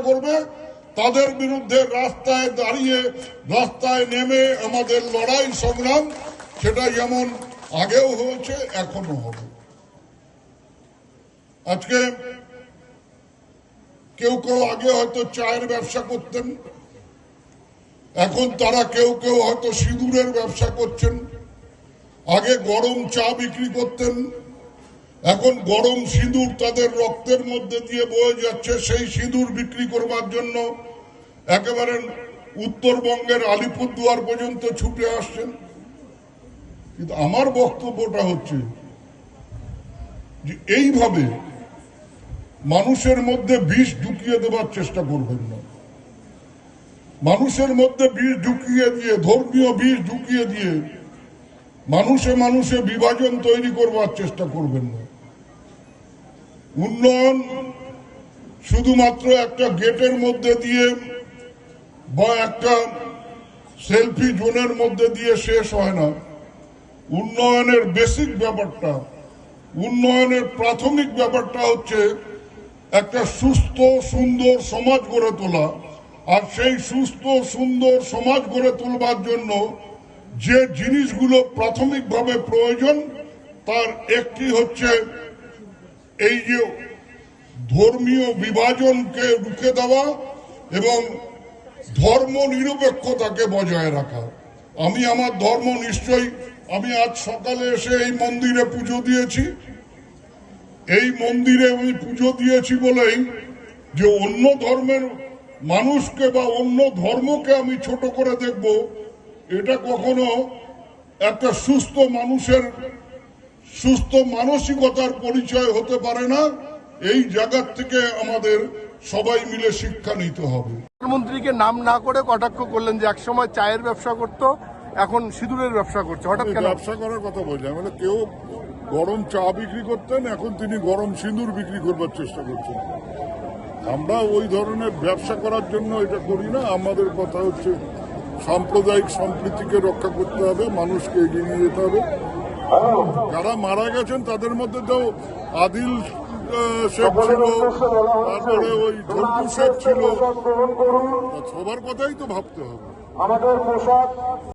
করবে তাদের বিরুদ্ধে রাস্তায় দাঁড়িয়ে রাস্তায় নেমে আমাদের লড়াই সংগ্রাম সেটা যেমন আগেও হয়েছে এখনো হবে। আজকে কেউ কেউ আগে হয়তো চায়ের ব্যবসা করতেন, এখন তারা কেউ কেউ হয়তো সিঁদুরের ব্যবসা করছেন। আগে গরম চা বিক্রি করতেন, এখন গরম সিঁদুর তাদের রক্তের মধ্যে দিয়ে বয়ে যাচ্ছে। সেই সিঁদুর বিক্রি করবার জন্য একেবারে উত্তরবঙ্গের আলিপুরদুয়ার পর্যন্ত ছুটে আসছেন। কিন্তু আমার বক্তব্যটা হচ্ছে যে এইভাবে মানুষের মধ্যে বিষ ঢুকিয়ে দেওয়ার চেষ্টা করবেন না। মানুষের মধ্যে বিষ ঢুকিয়ে দিয়ে, ধর্মীয় বিষ ঢুকিয়ে দিয়ে মানুষে মানুষে বিভাজন তৈরি করবার চেষ্টা করবেন না। উন্নয়ন শুধুমাত্র একটা গেটের মধ্যে দিয়ে বা একটা সেলফি জোনের মধ্যে দিয়ে শেষ হয় না। উন্নয়নের বেসিক ব্যাপারটা, উন্নয়নের প্রাথমিক ব্যাপারটা হচ্ছে একটা সুস্থ সুন্দর সমাজ গড়ে তোলা। আর সেই সুস্থ সুন্দর সমাজ গড়ে তোলবার জন্য যে জিনিসগুলো প্রাথমিকভাবে প্রয়োজন তার একটি হচ্ছে এই যে ধর্মীয় বিভাজনকে রুখে দেওয়া এবং ধর্ম নিরপেক্ষতাকে বজায় রাখা। আমি আমার ধর্ম নিশ্চয়ই, আমি আজ সকালে এসে এই মন্দিরে পুজো দিয়েছি। এই মন্দিরে আমি পুজো দিয়েছি বলেই যে অন্য ধর্মের মানুষকে বা অন্য ধর্মকে আমি ছোট করে দেখব, এটা কখনো একটা সুস্থ মানুষের সুস্থ মানসিকতার পরিচয় হতে পারে না। এই জায়গার থেকে আমাদের সবাই মিলে শিক্ষা নিতে হবে। প্রধানমন্ত্রীকে নাম না করে কটাক্ষ করলেন যে একসময় চায়ের ব্যবসা করতো, এখন সিঁদুরের ব্যবসা করছে। হঠাৎ কেন ব্যবসা করার কথা বললাম? মানে কেউ গরম চা বিক্রি করতেন, এখন তিনি গরম সিঁদুর বিক্রি করবার চেষ্টা করছেন। আমরা ওই ধরনের ব্যবসা করার জন্য এটা করি না। আমাদের কথা হচ্ছে সাম্প্রদায়িক সম্প্রীতিকে রক্ষা করতে হবে, মানুষকে এগিয়ে নিয়ে যেতে হবে। যারা মারা গেছেন তাদের মধ্যে তো আদিল শেখ ছিল, তারপরে ওই ঝন্টু শেখ ছিল, সবার কথাই তো ভাবতে হবে।